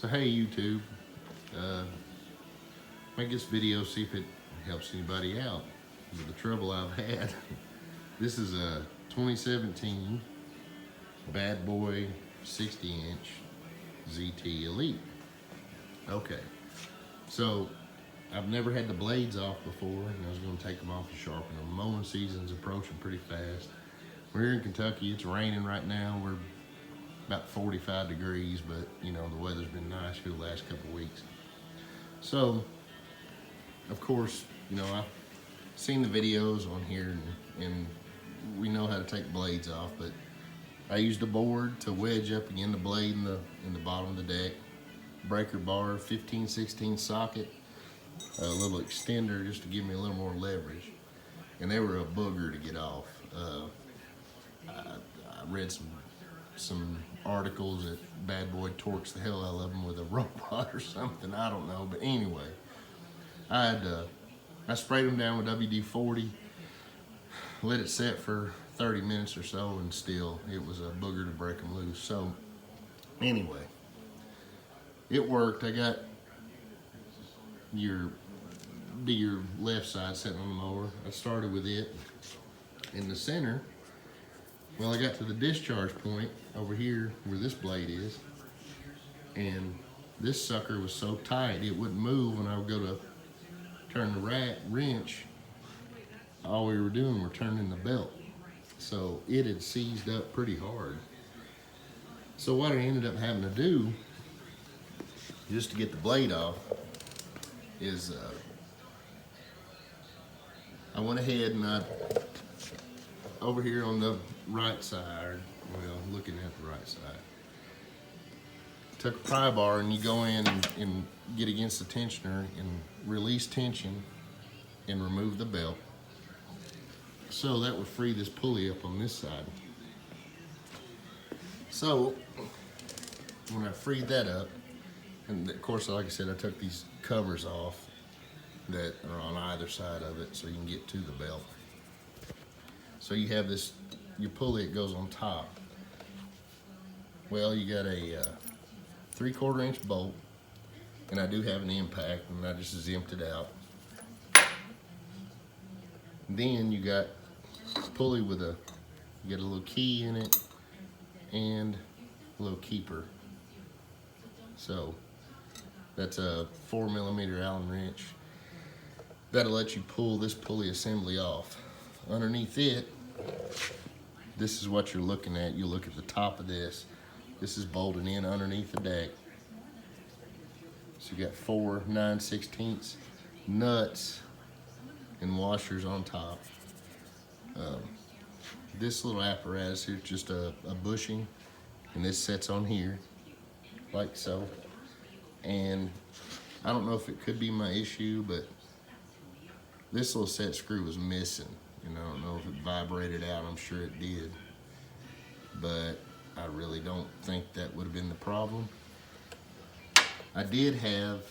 So hey YouTube, make this video, see if it helps anybody out with the trouble I've had. This is a 2017 Bad Boy 60-inch ZT Elite. Okay, so I've never had the blades off before, and I was going to take them off to sharpen them. Mowing season's approaching pretty fast. We're here in Kentucky. It's raining right now. We're about 45 degrees, but you know, the weather's been nice for the last couple of weeks. So, of course, you know, I've seen the videos on here, and we know how to take blades off, but I used a board to wedge up again the blade in the bottom of the deck, breaker bar, 15/16 socket, a little extender just to give me a little more leverage, and they were a booger to get off. I read some articles that Bad Boy torques the hell out of them with a robot or something, I don't know, but anyway, I sprayed them down with WD-40, let it set for 30 minutes or so, and still it was a booger to break them loose. So anyway, it worked. I got your left side sitting on the mower. I started with it in the center. Well, I got to the discharge point over here where this blade is, and this sucker was so tight it wouldn't move when I would go to turn the wrench. All we were doing was turning the belt. So it had seized up pretty hard. So what I ended up having to do, just to get the blade off, is I went ahead and over here on the right side, well, looking at the right side, took a pry bar, and you go in and get against the tensioner and release tension and remove the belt. So that would free this pulley up on this side. So when I freed that up, and of course, like I said, I took these covers off that are on either side of it so you can get to the belt. So you have this, your pulley, it goes on top. Well, you got a 3/4 inch bolt, and I do have an impact, and I just zipped it out. Then you got a pulley with you got a little key in it and a little keeper. So that's a 4mm Allen wrench. That'll let you pull this pulley assembly off. Underneath it, this is what you're looking at. You look at the top of this. This is bolted in underneath the deck. So you got 4 9/16 nuts and washers on top. This little apparatus here is just a bushing, and this sets on here like so. And I don't know if it could be my issue, but this little set screw was missing, and I don't know if it vibrated out. I'm sure it did, but I really don't think that would have been the problem. I did have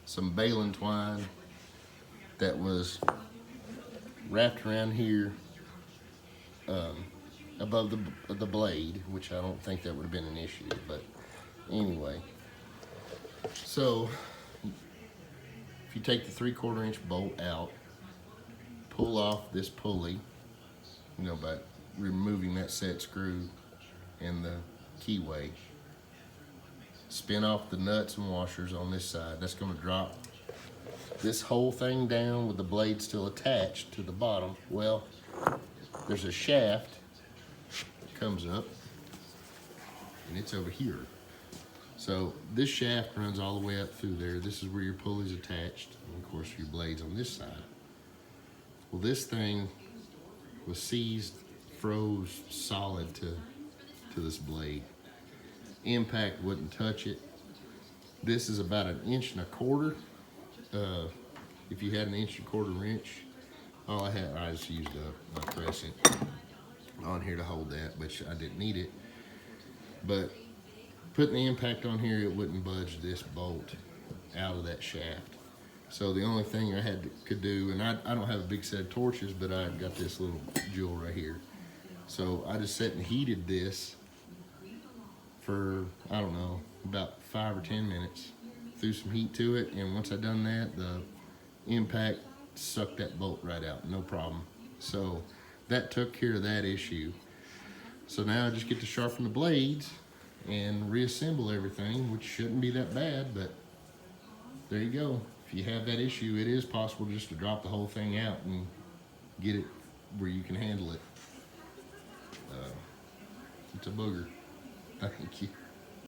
some baling twine that was wrapped around here above the blade, which I don't think that would have been an issue, but anyway. So if you take the 3/4 inch bolt out, pull off this pulley, you know, by removing that set screw and the keyway, spin off the nuts and washers on this side. That's going to drop this whole thing down with the blade still attached to the bottom. Well, there's a shaft that comes up, and it's over here. So this shaft runs all the way up through there. This is where your pulley's attached, and of course your blade's on this side. Well, this thing was seized, froze solid to this blade. Impact wouldn't touch it. This is about 1.25 inches. If you had an 1.25 inch wrench, I just used a crescent on here to hold that, which I didn't need it. But putting the impact on here, it wouldn't budge this bolt out of that shaft. So the only thing I could do, and I don't have a big set of torches, but I've got this little jewel right here. So I just sat and heated this for for, I don't know, about 5 or 10 minutes. Threw some heat to it, and once I done that, the impact sucked that bolt right out, no problem. So that took care of that issue. So now I just get to sharpen the blades and reassemble everything, which shouldn't be that bad, but there you go. If you have that issue, it is possible just to drop the whole thing out and get it where you can handle it. It's a booger. Thank you.